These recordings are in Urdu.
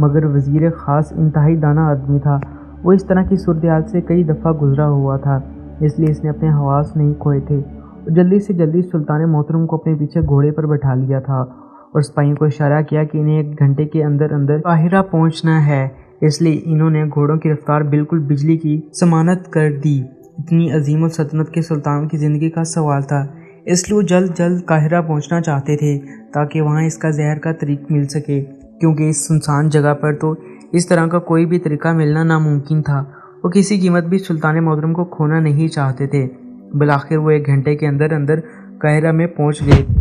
مگر وزیر خاص انتہائی دانا آدمی تھا، وہ اس طرح کی صورتحال سے کئی دفعہ گزرا ہوا تھا، اس لیے اس نے اپنے حواس نہیں کھوئے تھے اور جلدی سے جلدی سلطان محترم کو اپنے پیچھے گھوڑے پر بٹھا لیا تھا اور سپاہیوں کو اشارہ کیا کہ انہیں 1 گھنٹے کے اندر اندر قاہرہ پہنچنا ہے۔ اس لیے انہوں نے گھوڑوں کی رفتار بالکل بجلی کی ضمانت کر دی۔ اتنی عظیم السلطنت کے سلطان کی زندگی کا سوال تھا، اس لیے وہ جلد جلد قاہرہ پہنچنا چاہتے تھے تاکہ وہاں اس کا زہر کا طریق مل سکے، کیونکہ اس سنسان جگہ پر تو اس طرح کا کوئی بھی طریقہ ملنا ناممکن تھا۔ وہ کسی قیمت بھی سلطان محترم کو کھونا نہیں چاہتے تھے۔ بالآخر وہ 1 گھنٹے کے اندر اندر قاہرہ میں پہنچ گئے تھے۔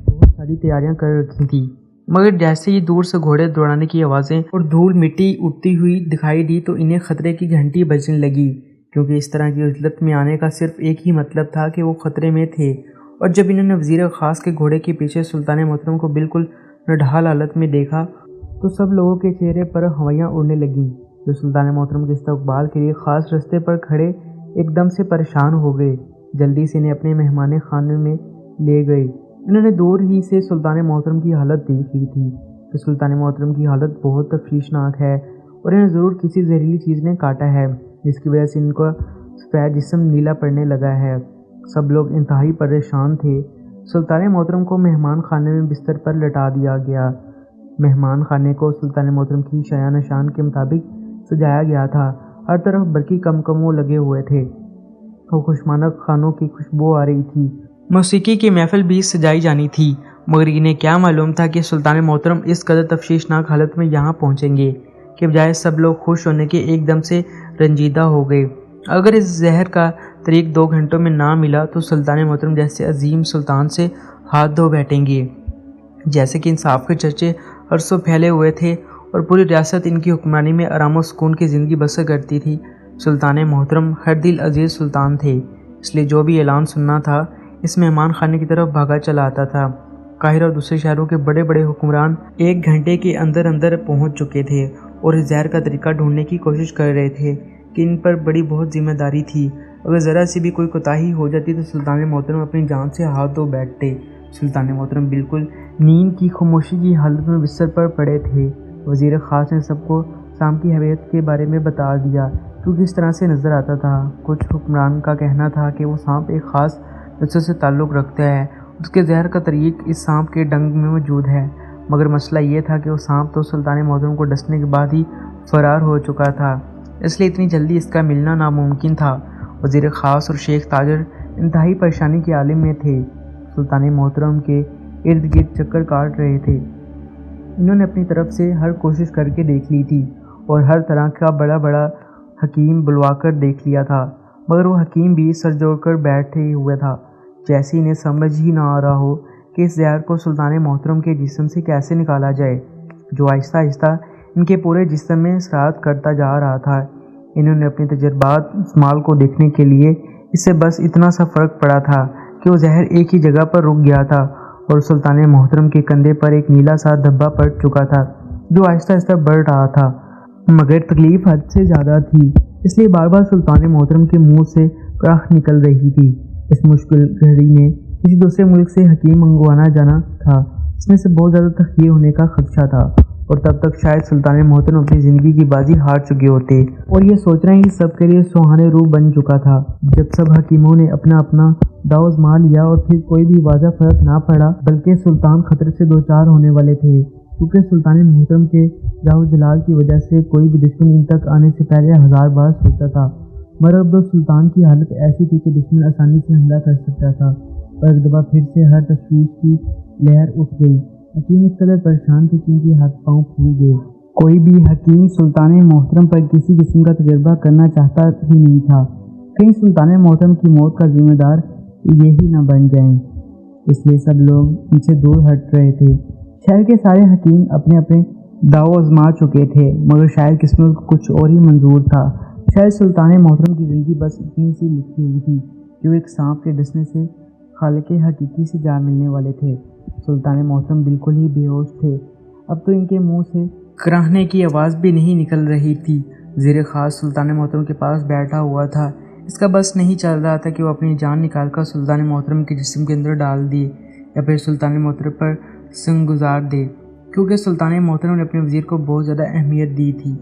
بہت ساری تیاریاں کر رکھی تھی، مگر جیسے ہی دور سے گھوڑے دوڑانے کی آوازیں اور دھول مٹی اڑتی ہوئی دکھائی دی تو انہیں خطرے کی گھنٹی بجنے لگی، کیونکہ اس طرح کی عزلت میں آنے کا صرف ایک ہی مطلب تھا کہ وہ خطرے میں تھے۔ اور جب انہوں نے وزیر خاص کے گھوڑے کے پیچھے سلطان محترم کو بالکل نڈھال حالت میں دیکھا تو سب لوگوں کے چہرے پر ہوائیاں اڑنے لگیں، جو سلطان محترم کے استقبال کے لیے خاص رستے پر کھڑے ایک دم سے پریشان ہو گئے۔ جلدی سے انہیں اپنے مہمان خانے میں لے گئے۔ انہوں نے دور ہی سے سلطان محترم کی حالت دیکھ لی تھی کہ سلطان محترم کی حالت بہت تشویشناک ہے اور انہیں ضرور کسی زہریلی چیز نے کاٹا ہے، جس کی وجہ سے ان کا سفید جسم نیلا پڑنے لگا ہے۔ سب لوگ انتہائی پریشان تھے۔ سلطان محترم کو مہمان خانے میں بستر پر لٹا دیا گیا۔ مہمان خانے کو سلطان محترم کی شایع نشان کے مطابق سجایا گیا تھا۔ ہر طرف برقی کمکموں لگے ہوئے تھے اور خوشمانک کھانوں کی خوشبو آ رہی تھی۔ موسیقی کی محفل بھی سجائی جانی تھی، مگر انہیں کیا معلوم تھا کہ سلطان محترم اس قدر تشویشناک حالت میں یہاں پہنچیں گے کہ بجائے سب لوگ خوش ہونے کے ایک دم سے رنجیدہ ہو گئے۔ اگر اس زہر کا طریق 2 گھنٹوں میں نہ ملا تو سلطان محترم جیسے عظیم سلطان سے ہاتھ دھو بیٹھیں گے۔ جیسے کہ انصاف کے چرچے عرصوں پھیلے ہوئے تھے اور پوری ریاست ان کی حکمرانی میں آرام و سکون کی زندگی بسر کرتی تھی، سلطان محترم ہر دل عزیز سلطان تھے، اس لیے جو بھی اعلان سننا تھا اس مہمان خانے کی طرف بھاگا چلا آتا تھا۔ قاہرہ اور دوسرے شہروں کے بڑے بڑے حکمران 1 گھنٹے کے اندر اندر پہنچ چکے تھے اور اس زہر کا طریقہ ڈھونڈنے کی کوشش کر رہے تھے کہ ان پر بڑی بہت ذمہ داری تھی۔ اگر ذرا سی بھی کوئی کوتاہی ہو جاتی تو سلطان محترم اپنی جان سے ہاتھ دھو بیٹھتے۔ سلطان محترم بالکل نیند کی خاموشی کی حالت میں بستر پر پڑے تھے۔ وزیر خاص نے سب کو سانپ کی حیثیت کے بارے میں بتا دیا، کیونکہ اس طرح سے نظر آتا تھا۔ کچھ حکمران کا کہنا تھا کہ وہ سانپ ایک خاص نسل سے تعلق رکھتا ہے، اس کے زہر کا طریق اس سانپ کے ڈنگ میں موجود ہے، مگر مسئلہ یہ تھا کہ وہ سانپ تو سلطان محترم کو ڈسنے کے بعد ہی فرار ہو چکا تھا، اس لیے اتنی جلدی اس کا ملنا ناممکن تھا۔ وزیر خاص اور شیخ تاجر انتہائی پریشانی کے عالم میں تھے، سلطان محترم کے ارد گرد چکر کاٹ رہے تھے۔ انہوں نے اپنی طرف سے ہر کوشش کر کے دیکھ لی تھی اور ہر طرح کا بڑا بڑا حکیم بلوا کر دیکھ لیا تھا، مگر وہ حکیم بھی سر جوڑ کر بیٹھے ہوئے تھا، جیسے انہیں سمجھ ہی نہ آ رہا ہو کہ اس زہر کو سلطان محترم کے جسم سے کیسے نکالا جائے، جو آہستہ آہستہ ان کے پورے جسم میں سرایت کرتا جا رہا تھا۔ انہوں نے اپنے تجربات استعمال کو دیکھنے کے لیے اس سے بس اتنا سا فرق پڑا تھا کہ وہ زہر ایک ہی جگہ پر رک گیا تھا اور سلطان محترم کے کندھے پر ایک نیلا سا دھبا پڑ چکا تھا جو آہستہ آہستہ بڑھ رہا تھا، مگر تکلیف حد سے زیادہ تھی، اس لیے بار بار سلطان محترم کے منہ سے راکھ نکل رہی تھی۔ اس مشکل گھڑی میں کسی دوسرے ملک سے حکیم منگوانا جانا تھا، اس میں سے بہت زیادہ تخیر ہونے کا خدشہ تھا، اور تب تک شاید سلطان محترم اپنی زندگی کی بازی ہار چکے ہوتے، اور یہ سوچنا ہی سب کے لیے سہانے روح بن چکا تھا۔ جب سب حکیموں نے اپنا اپنا داؤ آزما لیا اور پھر کوئی بھی واضح فرق نہ پڑا، بلکہ سلطان خطرے سے دوچار ہونے والے تھے، کیونکہ سلطان محترم کے جاہ و جلال کی وجہ سے کوئی بھی دشمن ان تک آنے سے پہلے 1000 بار سوچتا تھا، مگر اب تو سلطان کی حالت ایسی تھی کہ دشمن آسانی سے حملہ کر سکتا تھا، اور ایک دفعہ پھر سے ہر تشویش کی لہر اٹھ گئی۔ حکیم اس قدر پریشان تھے کہ ان کے ہاتھ پاؤں پھول گئے۔ کوئی بھی حکیم سلطان محترم پر کسی قسم کا تجربہ کرنا چاہتا ہی نہیں تھا، کہیں سلطان محترم کی موت کا ذمہ دار یہی نہ بن جائیں، اس لیے سب لوگ ان سے دور ہٹ رہے تھے۔ شہر کے سارے حکیم اپنے اپنے داؤ آزما چکے تھے، مگر شاید قسمت کو کچھ اور ہی منظور تھا۔ شاید سلطان محترم کی زندگی بس اتنی سی لکھی ہوئی تھی کہ وہ ایک سانپ کے ڈسنے سے خالق حقیقی سے جا ملنے والے تھے۔ سلطان محترم بالکل ہی بے ہوش تھے، اب تو ان کے منہ سے کراہنے کی آواز بھی نہیں نکل رہی تھی۔ وزیر خاص سلطان محترم کے پاس بیٹھا ہوا تھا، اس کا بس نہیں چل رہا تھا کہ وہ اپنی جان نکال کر سلطان محترم کے جسم کے اندر ڈال دی یا پھر سلطان محترم پر سنگ گزار دے، کیونکہ سلطان محترم نے اپنے وزیر کو بہت زیادہ اہمیت دی تھی۔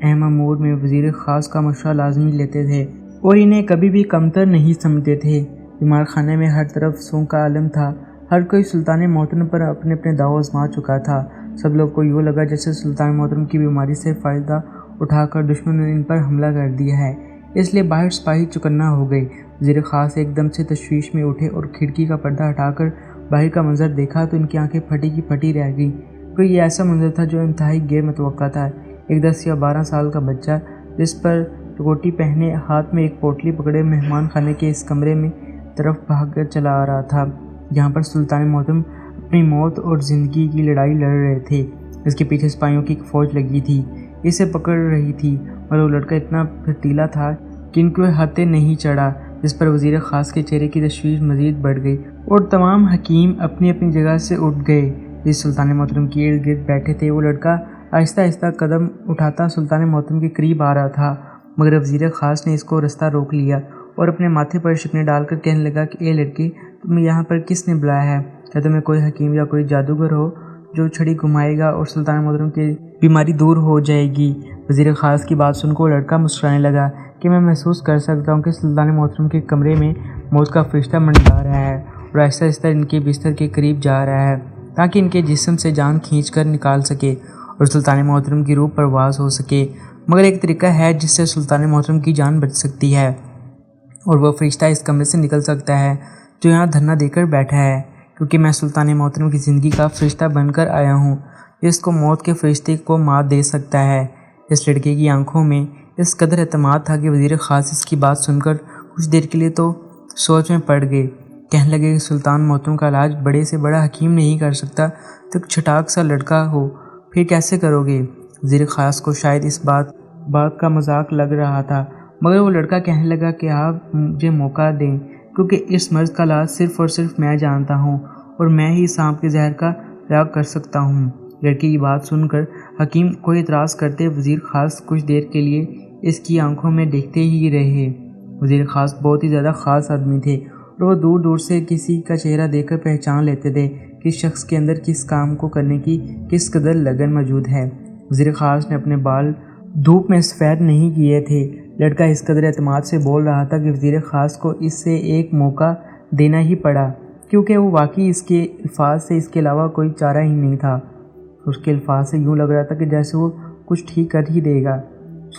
اہم امور میں وزیر خاص کا مشورہ لازمی لیتے تھے اور انہیں کبھی بھی کمتر نہیں سمجھتے تھے۔ بیمار خانے میں ہر طرف سونگ کا عالم تھا، ہر کوئی سلطان محترم پر اپنے اپنے داؤ آزما چکا تھا۔ سب لوگ کو یوں لگا جیسے سلطان محترم کی بیماری سے فائدہ اٹھا کر دشمن نے ان پر حملہ کر دیا ہے، اس لیے باہر سپاہی چوکنا ہو گئے۔ وزیر خاص ایک دم سے تشویش میں اٹھے اور کھڑکی کا پردہ ہٹا کر باہر کا منظر دیکھا تو ان کی آنکھیں پھٹی کی پھٹی رہ گئیں، کیونکہ یہ ایسا منظر تھا جو انتہائی غیر متوقع تھا۔ ایک 10 یا 12 سال کا بچہ جس پر ٹکوٹی پہنے، ہاتھ میں ایک پوٹلی پکڑے، مہمان خانے کے اس کمرے میں طرف بھاگ کر چلا آ رہا تھا جہاں پر سلطان محترم اپنی موت اور زندگی کی لڑائی لڑ رہے تھے۔ اس کے پیچھے سپاہیوں کی ایک فوج لگی تھی، اسے پکڑ رہی تھی، اور وہ لڑکا اتنا پھرتیلا تھا کہ ان کو ہاتھے نہیں چڑھا، جس پر وزیر خاص کے چہرے کی تشویش مزید بڑھ گئی اور تمام حکیم اپنی اپنی جگہ سے اٹھ گئے۔ جس سلطان محترم کے ارد گرد بیٹھے تھے، وہ لڑکا آہستہ آہستہ قدم اٹھاتا سلطان محترم کے قریب آ رہا تھا، مگر وزیر خاص نے اس کو رستہ روک لیا اور اپنے ماتھے پر شکنیں ڈال کر کہنے لگا کہ اے لڑکی، تمہیں یہاں پر کس نے بلایا ہے؟ کیا تمہیں کوئی حکیم یا کوئی جادوگر ہو جو چھڑی گھمائے گا اور سلطان محترم کی بیماری دور ہو جائے گی؟ وزیر خاص کی بات سن کو لڑکا مسکرانے لگا کہ میں محسوس کر سکتا ہوں کہ سلطان محترم کے کمرے میں موت کا فرشتہ منڈلا رہا ہے اور آہستہ آہستہ ان کے بستر کے قریب جا رہا ہے تاکہ ان کے جسم سے جان کھینچ کر نکال سکے اور سلطان محترم کی روح پرواز ہو سکے۔ مگر ایک طریقہ ہے جس سے سلطان محترم کی جان بچ سکتی ہے، اور وہ فرشتہ اس کمرے سے نکل سکتا ہے جو یہاں دھرنا دے کر بیٹھا ہے، کیونکہ میں سلطان محترم کی زندگی کا فرشتہ بن کر آیا ہوں، جس کو موت کے فرشتے کو مات دے سکتا ہے۔ اس لڑکے کی آنکھوں میں اس قدر اعتماد تھا کہ وزیر خاص اس کی بات سن کر کچھ دیر کے لیے تو سوچ میں پڑ گئے۔ کہنے لگے کہ سلطان محترم کا علاج بڑے سے بڑا حکیم نہیں کر سکتا، تو ایک چھٹاک سا لڑکا ہو پھر کیسے کرو گے؟ وزیر خاص کو شاید اس بات کا مذاق لگ رہا تھا، مگر وہ لڑکا کہنے لگا کہ آپ مجھے موقع دیں، کیونکہ اس مرض کا علاج صرف اور صرف میں جانتا ہوں اور میں ہی سانپ کے زہر کا علاج کر سکتا ہوں۔ لڑکی کی بات سن کر حکیم کوئی اعتراض کرتے وزیر خاص کچھ دیر کے لیے اس کی آنکھوں میں دیکھتے ہی رہے۔ وزیر خاص بہت ہی زیادہ خاص آدمی تھے اور وہ دور دور سے کسی کا چہرہ دیکھ کر پہچان لیتے تھے کہ اس شخص کے اندر کس کام کو کرنے کی کس قدر لگن موجود ہے۔ وزیر خاص نے اپنے بال دھوپ میں سفید نہیں کیے تھے۔ لڑکا اس قدر اعتماد سے بول رہا تھا کہ وزیر خاص کو اس سے ایک موقع دینا ہی پڑا، کیونکہ وہ واقعی اس کے الفاظ سے اس کے علاوہ کوئی چارہ ہی نہیں تھا۔ اس کے الفاظ سے یوں لگ رہا تھا کہ جیسے وہ کچھ ٹھیک کر ہی دے گا۔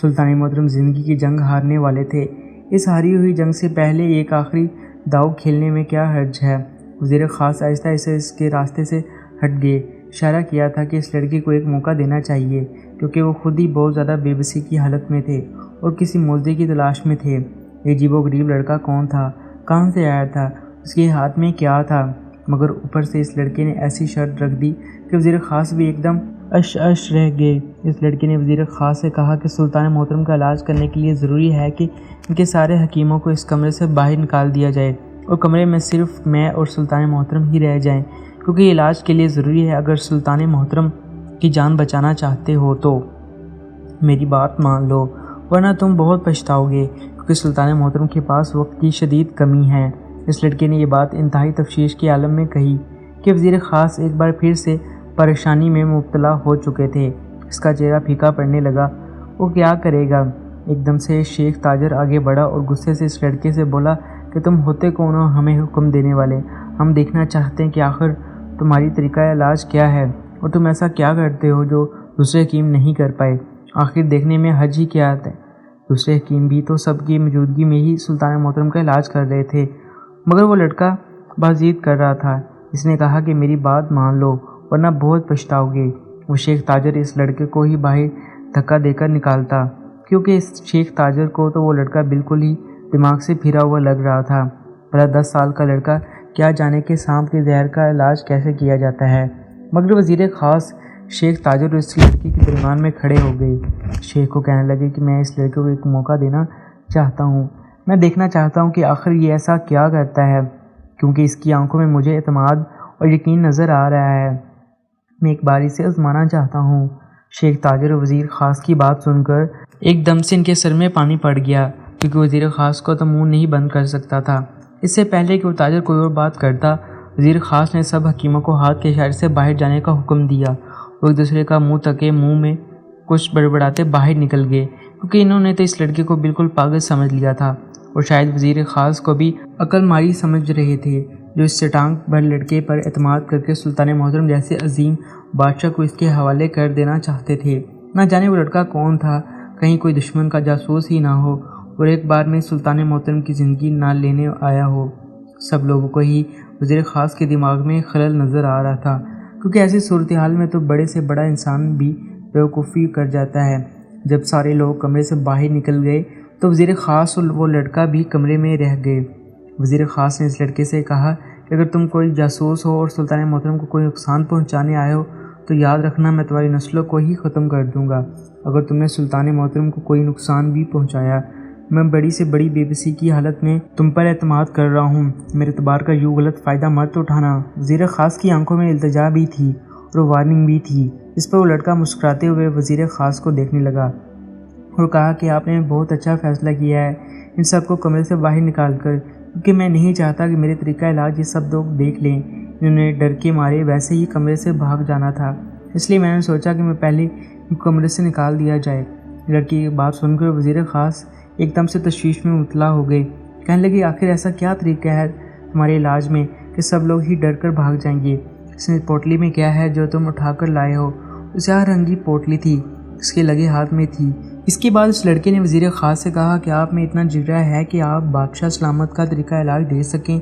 سلطان محترم زندگی کی جنگ ہارنے والے تھے، اس ہاری ہوئی جنگ سے پہلے ایک آخری داؤ کھیلنے میں کیا حرج ہے؟ وزیر خاص آہستہ آہستہ اس کے راستے سے ہٹ گئے، اشارہ کیا تھا کہ اس لڑکی کو ایک موقع دینا چاہیے، کیونکہ وہ خود ہی بہت زیادہ بے بسی کی حالت میں تھے اور کسی معجزے کی تلاش میں تھے۔ یہ عجیب و غریب لڑکا کون تھا؟ کہاں سے آیا تھا؟ اس کے ہاتھ میں کیا تھا؟ مگر اوپر سے اس لڑکے نے ایسی شرط رکھ دی کہ وزیر خاص بھی ایک دم اش رہ گئے۔ اس لڑکے نے وزیر خاص سے کہا کہ سلطان محترم کا علاج کرنے کے لیے ضروری ہے کہ ان کے سارے حکیموں کو اس کمرے سے باہر نکال دیا جائے اور کمرے میں صرف میں اور سلطان محترم ہی رہ جائیں، کیونکہ یہ علاج کے لیے ضروری ہے۔ اگر سلطان محترم کی جان بچانا چاہتے ہو تو میری بات مان لو، ورنہ تم بہت پچھتاؤ گے، کیونکہ سلطان محترم کے پاس وقت کی شدید کمی ہے۔ اس لڑکے نے یہ بات انتہائی تشویش کے عالم میں کہی کہ وزیر خاص ایک بار پھر سے پریشانی میں مبتلا ہو چکے تھے۔ اس کا چہرہ پھیکا پڑنے لگا، وہ کیا کرے گا؟ ایک دم سے شیخ تاجر آگے بڑھا اور غصے سے اس لڑکے سے بولا کہ تم ہوتے کون ہو ہمیں حکم دینے والے؟ ہم دیکھنا چاہتے ہیں کہ آخر تمہاری طریقہ علاج کیا ہے اور تم ایسا کیا کرتے ہو جو دوسرے حکیم نہیں کر پائے؟ آخر دیکھنے میں حج ہی کیا ہے؟ دوسرے حکیم بھی تو سب کی موجودگی میں ہی سلطان محترم کا علاج کر رہے تھے، مگر وہ لڑکا بازید کر رہا تھا۔ اس نے کہا کہ میری بات مان لو ورنہ بہت پچھتاؤ گے۔ وہ شیخ تاجر اس لڑکے کو ہی باہر دھکا دے کر نکالتا، کیونکہ اس شیخ تاجر کو تو وہ لڑکا بالکل ہی دماغ سے پھرا ہوا لگ رہا تھا۔ بھلا 10 سال کا لڑکا کیا جانے کہ سانپ کے زہر کا علاج کیسے کیا جاتا ہے؟ مگر وزیر خاص شیخ تاجر اور اس لڑکی کے درمیان میں کھڑے ہو گئے۔ شیخ کو کہنے لگے کہ میں اس لڑکے کو ایک موقع دینا چاہتا ہوں، میں دیکھنا چاہتا ہوں کہ آخر یہ ایسا کیا کرتا ہے، کیونکہ اس کی آنکھوں میں مجھے اعتماد اور یقین نظر آ رہا ہے، میں ایک باری سے آزمانا چاہتا ہوں۔ شیخ تاجر اور وزیر خاص کی بات سن کر ایک دم سے ان کے سر میں پانی پڑ گیا۔ کیونکہ وزیر خاص کو تو منہ نہیں بند کر سکتا تھا۔ اس سے پہلے کہ وہ تاجر کوئی اور بات کرتا، وزیر خاص نے سب حکیموں کو ہاتھ کے اشارے سے باہر جانے کا حکم دیا۔ وہ ایک دوسرے کا منہ تکے منہ میں کچھ بڑبڑاتے باہر نکل گئے، کیونکہ انہوں نے تو اس لڑکے کو بالکل پاگل سمجھ لیا تھا، اور شاید وزیر خاص کو بھی عقل ماری سمجھ رہے تھے، جو اس چٹان بھر لڑکے پر اعتماد کر کے سلطان محترم جیسے عظیم بادشاہ کو اس کے حوالے کر دینا چاہتے تھے۔ نہ جانے وہ لڑکا کون تھا، کہیں کوئی دشمن کا جاسوس ہی نہ ہو اور ایک بار میں سلطان محترم کی زندگی نہ لینے آیا ہو۔ سب لوگوں کو ہی وزیر خاص کے دماغ میں خلل نظر آ رہا تھا، کیونکہ ایسی صورتحال میں تو بڑے سے بڑا انسان بھی بیوقوفی کر جاتا ہے۔ جب سارے لوگ کمرے سے باہر نکل گئے تو وزیر خاص اور وہ لڑکا بھی کمرے میں رہ گئے۔ وزیر خاص نے اس لڑکے سے کہا کہ اگر تم کوئی جاسوس ہو اور سلطان محترم کو کوئی نقصان پہنچانے آئے ہو تو یاد رکھنا میں تمہاری نسلوں کو ہی ختم کر دوں گا۔ اگر تم نے سلطان محترم کو کوئی نقصان بھی پہنچایا، میں بڑی سے بڑی بے بسی کی حالت میں تم پر اعتماد کر رہا ہوں، میرے اعتبار کا یوں غلط فائدہ مت اٹھانا۔ وزیر خاص کی آنکھوں میں التجا بھی تھی اور وارننگ بھی تھی۔ اس پر وہ لڑکا مسکراتے ہوئے وزیر خاص کو دیکھنے لگا اور کہا کہ آپ نے بہت اچھا فیصلہ کیا ہے ان سب کو کمرے سے باہر نکال کر، کیونکہ میں نہیں چاہتا کہ میرے طریقہ علاج یہ سب لوگ دیکھ لیں۔ انہوں نے ڈر کے مارے ویسے ہی کمرے سے بھاگ جانا تھا، اس لیے میں نے سوچا کہ میں پہلے ان کو کمرے سے نکال دیا جائے۔ لڑکی کی بات سن کر وزیر خاص ایک دم سے تشویش میں مبتلا ہو گئے، کہنے لگے آخر ایسا کیا طریقہ ہے تمہارے علاج میں کہ سب لوگ ہی ڈر کر بھاگ جائیں گے؟ اس میں پوٹلی میں کیا ہے جو تم اٹھا کر لائے ہو؟ سیاہ رنگی پوٹلی تھی، اس کے لگے ہاتھ میں تھی۔ اس کے بعد اس لڑکے نے وزیر خاص سے کہا کہ آپ میں اتنا جگرا ہے کہ آپ بادشاہ سلامت کا طریقہ علاج دے سکیں؟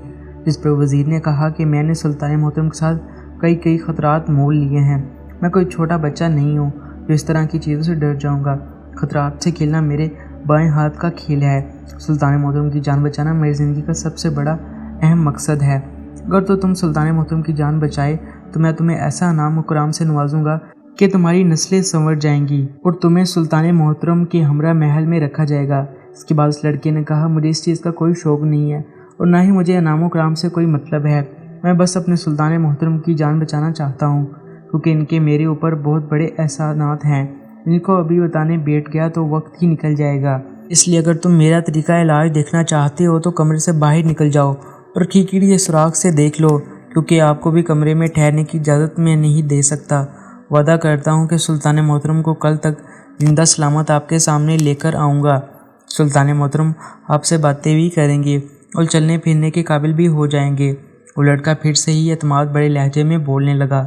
جس پر وزیر نے کہا کہ میں نے سلطان محترم کے ساتھ کئی خطرات مول لیے ہیں، میں کوئی چھوٹا بچہ نہیں ہوں جو اس طرح کی چیزوں سے ڈر جاؤں گا۔ خطرات سے کھیلنا میرے بائیں ہاتھ کا کھیل ہے، سلطان محترم کی جان بچانا میری زندگی کا سب سے بڑا اہم مقصد ہے۔ اگر تو تم سلطان محترم کی جان بچائے تو میں تمہیں ایسا انعام و کرام سے نوازوں گا کہ تمہاری نسلیں سنور جائیں گی اور تمہیں سلطان محترم کے ہمراہ محل میں رکھا جائے گا۔ اس کے بعد اس لڑکے نے کہا مجھے اس چیز کا کوئی شوق نہیں ہے اور نہ ہی مجھے انعام و کرام سے کوئی مطلب ہے، میں بس اپنے سلطان محترم کی جان بچانا چاہتا ہوں، کیونکہ ان کے میرے اوپر بہت بڑے احسانات ہیں، ان کو ابھی بتانے بیٹھ گیا تو وقت ہی نکل جائے گا۔ اس لیے اگر تم میرا طریقہ علاج دیکھنا چاہتے ہو تو کمرے سے باہر نکل جاؤ اور کھڑکی کے سوراخ سے دیکھ لو، کیونکہ آپ کو بھی کمرے میں ٹھہرنے کی اجازت میں نہیں دے سکتا۔ وعدہ کرتا ہوں کہ سلطان محترم کو کل تک زندہ سلامت آپ کے سامنے لے کر آؤں گا۔ سلطان محترم آپ سے باتیں بھی کریں گے اور چلنے پھرنے کے قابل بھی ہو جائیں گے۔ وہ لڑکا پھر سے ہی اعتماد بڑے لہجے میں بولنے لگا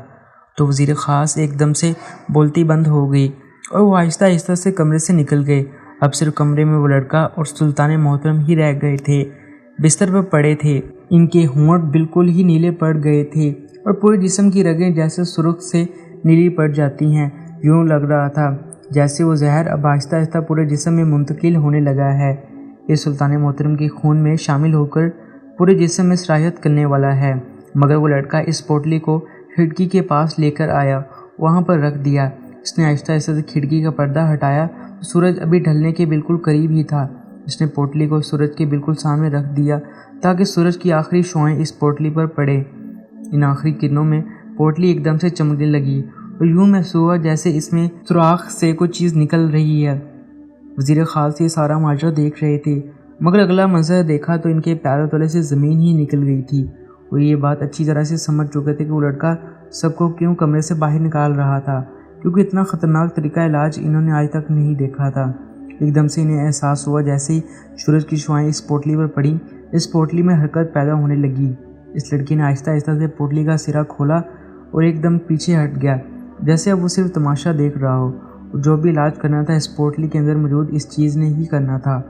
تو وزیر خاص ایک دم سے بولتی بند ہو گئی اور وہ آہستہ آہستہ سے کمرے سے نکل گئے۔ اب صرف کمرے میں وہ لڑکا اور سلطان محترم ہی رہ گئے تھے، بستر پر پڑے تھے، ان کے ہونٹ بالکل ہی نیلے پڑ گئے تھے اور پورے جسم کی رگیں جیسے سرخ سے نیلی پڑ جاتی ہیں، یوں لگ رہا تھا جیسے وہ زہر اب آہستہ آہستہ پورے جسم میں منتقل ہونے لگا ہے۔ یہ سلطان محترم کے خون میں شامل ہو کر پورے جسم میں سرایت کرنے والا ہے۔ مگر وہ لڑکا اس پوٹلی کو کھڑکی کے پاس لے کر آیا، وہاں پر رکھ دیا۔ اس نے آہستہ آہستہ سے کھڑکی کا پردہ ہٹایا تو سورج ابھی ڈھلنے کے بالکل قریب ہی تھا۔ اس نے پوٹلی کو سورج کے بالکل سامنے رکھ دیا تاکہ سورج کی آخری شعاعیں اس پوٹلی پر پڑے۔ ان آخری کرنوں میں پوٹلی ایک دم سے چمکنے لگی اور یوں محسوس ہوا جیسے اس میں سوراخ سے کوئی چیز نکل رہی ہے۔ وزیر خاص یہ سارا ماجرا دیکھ رہے تھے، مگر اگلا منظر دیکھا تو ان کے پیروں تلے سے زمین ہی نکل گئی تھی۔ وہ یہ بات اچھی طرح سے سمجھ چکے تھے کہ وہ لڑکا سب کو کیوں کمرے سے باہر نکال رہا تھا، کیونکہ اتنا خطرناک طریقہ علاج انہوں نے آج تک نہیں دیکھا تھا۔ ایک دم سے انہیں احساس ہوا جیسے ہی سورج کی شعاعیں اس پوٹلی پر پڑیں، اس پوٹلی میں حرکت پیدا ہونے لگی۔ اس لڑکی نے آہستہ آہستہ سے پوٹلی کا سرا کھولا اور ایک دم پیچھے ہٹ گیا، جیسے اب وہ صرف تماشا دیکھ رہا ہو، اور جو بھی علاج کرنا تھا اس پوٹلی کے اندر موجود اس چیز نے ہی کرنا تھا۔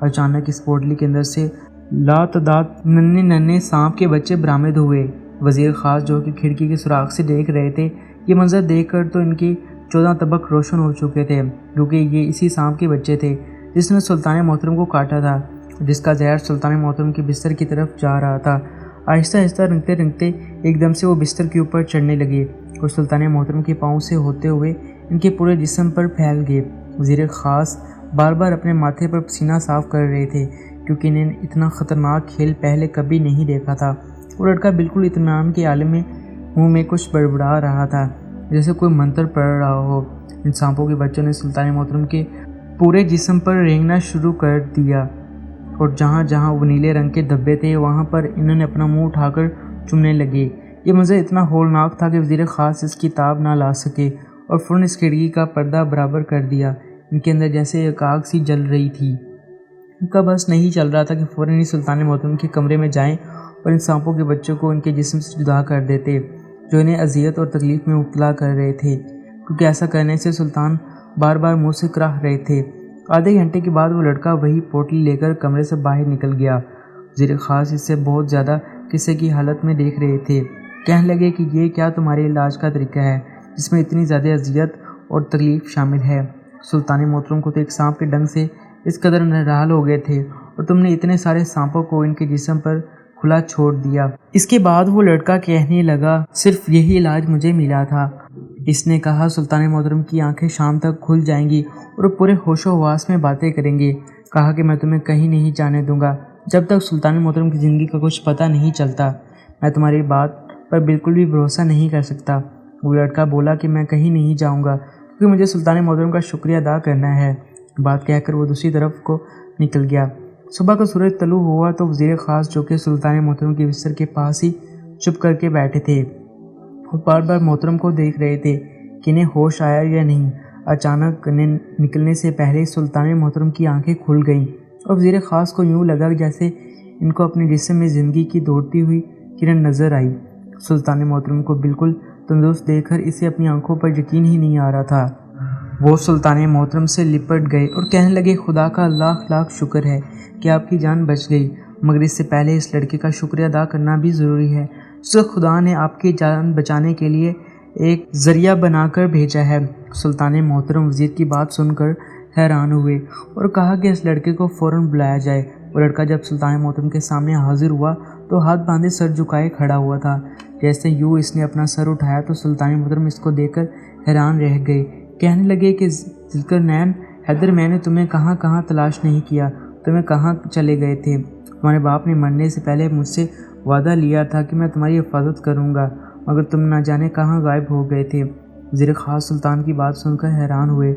اچانک اس پوٹلی کے اندر سے لاتعداد ننھے سانپ کے بچے برآمد ہوئے۔ وزیر خاص جو کہ کھڑکی کے سوراخ سے دیکھ رہے تھے، یہ منظر دیکھ کر تو ان کے 14 طبق روشن ہو چکے تھے، کیونکہ یہ اسی سانپ کے بچے تھے جس نے سلطان محترم کو کاٹا تھا، جس کا زہر سلطان محترم کے بستر کی طرف جا رہا تھا۔ آہستہ آہستہ رنگتے رنگتے ایک دم سے وہ بستر کے اوپر چڑھنے لگے اور سلطان محترم کے پاؤں سے ہوتے ہوئے ان کے پورے جسم پر پھیل گئے۔ وزیر خاص بار بار اپنے ماتھے پر پسینہ صاف کر رہے تھے، کیونکہ انہیں اتنا خطرناک کھیل پہلے کبھی نہیں دیکھا تھا۔ وہ لڑکا بالکل اطمینان کے عالم میں منہ میں کچھ بڑبڑا رہا تھا، جیسے کوئی منتر پڑھ رہا ہو۔ ان سانپوں کے بچوں نے سلطان محترم کے پورے جسم پر رینگنا شروع کر دیا۔ اور جہاں جہاں وہ نیلے رنگ کے دھبے تھے وہاں پر انہوں نے اپنا منہ اٹھا کر چومنے لگے۔ یہ منظر اتنا ہولناک تھا کہ وزیر خاص اس کی تاب نہ لا سکے اور فوراً اس کھڑکی کا پردہ برابر کر دیا۔ ان کے اندر جیسے ایک آگ سی جل رہی تھی۔ ان کا بس نہیں چل رہا تھا کہ فوراً ہی سلطان محترم کے کمرے میں جائیں اور ان سانپوں کے بچوں کو ان کے جسم سے جدا کر دیتے جو انہیں اذیت اور تکلیف میں مبتلا کر رہے تھے، کیونکہ ایسا کرنے سے سلطان بار بار منہ سے کراہ رہے تھے۔ آدھے گھنٹے کے بعد وہ لڑکا وہی پوٹلی لے کر کمرے سے باہر نکل گیا۔ وزیر خاص اس سے بہت زیادہ قصے کی حالت میں دیکھ رہے تھے۔ کہنے لگے کہ یہ کیا تمہارے علاج کا طریقہ ہے جس میں اتنی زیادہ اذیت اور تکلیف شامل ہے؟ سلطان محترم کو تو ایک سانپ کے ڈنگ سے اس قدر نڈال ہو گئے تھے اور تم نے اتنے سارے سانپوں کو ان کے جسم پر کھلا چھوڑ دیا۔ اس کے بعد وہ لڑکا کہنے لگا صرف یہی علاج مجھے ملا تھا۔ اس نے کہا سلطان محترم کی آنکھیں شام تک کھل جائیں گی اور پورے ہوش و حواس میں باتیں کریں گے۔ کہا کہ میں تمہیں کہیں نہیں جانے دوں گا جب تک سلطان محترم کی زندگی کا کچھ پتہ نہیں چلتا۔ میں تمہاری بات پر بالکل بھی بھروسہ نہیں کر سکتا۔ وہ لڑکا بولا کہ میں کہیں نہیں جاؤں گا کیونکہ مجھے سلطان محترم کا شکریہ ادا کرنا ہے۔ بات کہہ کر وہ دوسری طرف کو نکل گیا۔ صبح کا سورج طلوع ہوا تو وزیر خاص جو کہ سلطان محترم کے بستر کے پاس ہی چپ کر کے بیٹھے تھے اور بار بار محترم کو دیکھ رہے تھے کہ انہیں ہوش آیا یا نہیں۔ اچانک نکلنے سے پہلے سلطان محترم کی آنکھیں کھل گئیں اور وزیر خاص کو یوں لگا جیسے ان کو اپنے جسم میں زندگی کی دوڑتی ہوئی کرن نظر آئی۔ سلطان محترم کو بالکل تندرست دیکھ کر اسے اپنی آنکھوں پر یقین ہی نہیں آ رہا تھا۔ وہ سلطان محترم سے لپٹ گئے اور کہنے لگے خدا کا لاکھ لاکھ شکر ہے کہ آپ کی جان بچ گئی، مگر اس سے پہلے اس لڑکے کا شکریہ ادا کرنا بھی ضروری ہے جس کو خدا نے آپ کی جان بچانے کے لیے ایک ذریعہ بنا کر بھیجا ہے۔ سلطان محترم وزیر کی بات سن کر حیران ہوئے اور کہا کہ اس لڑکے کو فوراً بلایا جائے۔ وہ لڑکا جب سلطان محترم کے سامنے حاضر ہوا تو ہاتھ باندھے سر جھکائے کھڑا ہوا تھا۔ جیسے یوں اس نے اپنا سر اٹھایا تو سلطان محترم اس کو دیکھ کر حیران رہ گئے۔ کہنے لگے کہ ذوالقرنین حیدر، میں نے تمہیں کہاں کہاں تلاش نہیں کیا، تمہیں کہاں چلے گئے تھے؟ تمہارے باپ نے مرنے سے پہلے مجھ سے وعدہ لیا تھا کہ میں تمہاری حفاظت کروں گا، مگر تم نہ جانے کہاں غائب ہو گئے تھے۔ وزیر خاص سلطان کی بات سن کر حیران ہوئے۔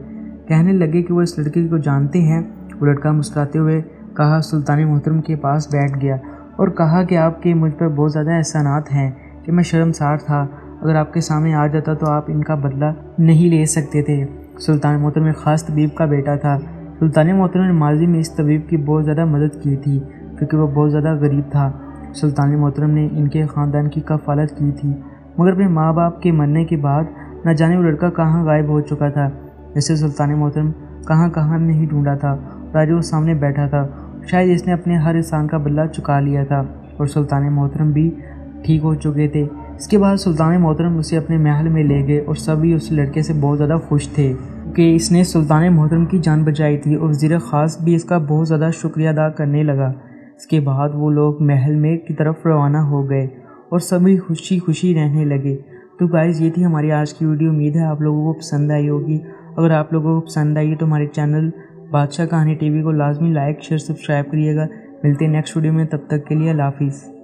کہنے لگے کہ وہ اس لڑکے کو جانتے ہیں۔ وہ لڑکا مسکراتے ہوئے کہا سلطان محترم کے پاس بیٹھ گیا اور کہا کہ آپ کے مجھ پر بہت زیادہ احسانات ہیں کہ میں شرمسار تھا، اگر آپ کے سامنے آ جاتا تو آپ ان کا بدلہ نہیں لے سکتے تھے۔ سلطان محترم ایک خاص طبیب کا بیٹا تھا۔ سلطان محترم نے ماضی میں اس طبیب کی بہت زیادہ مدد کی تھی کیونکہ وہ بہت زیادہ غریب تھا۔ سلطان محترم نے ان کے خاندان کی کفالت کی تھی، مگر اپنے ماں باپ کے مرنے کے بعد نہ جانے وہ لڑکا کہاں غائب ہو چکا تھا۔ جیسے سلطان محترم کہاں کہاں نہیں ڈھونڈا تھا اور آج وہ سامنے بیٹھا تھا۔ شاید اس نے اپنے ہر احسان کا بدلہ چکا لیا تھا اور سلطان محترم بھی ٹھیک ہو چکے تھے۔ اس کے بعد سلطان محترم اسے اپنے محل میں لے گئے اور سبھی اس لڑکے سے بہت زیادہ خوش تھے کہ اس نے سلطان محترم کی جان بچائی تھی اور وزیر خاص بھی اس کا بہت زیادہ شکریہ ادا کرنے لگا۔ اس کے بعد وہ لوگ محل میں کی طرف روانہ ہو گئے اور سبھی خوشی خوشی رہنے لگے۔ تو گائز یہ تھی ہماری آج کی ویڈیو، امید ہے آپ لوگوں کو پسند آئی ہوگی۔ اگر آپ لوگوں کو پسند آئی ہے تو ہمارے چینل بادشاہ کہانی ٹی وی کو لازمی لائک شیئر سبسکرائب کریے گا۔ ملتے ہیں نیکسٹ ویڈیو میں، تب تک کے لیے اللہ حافظ۔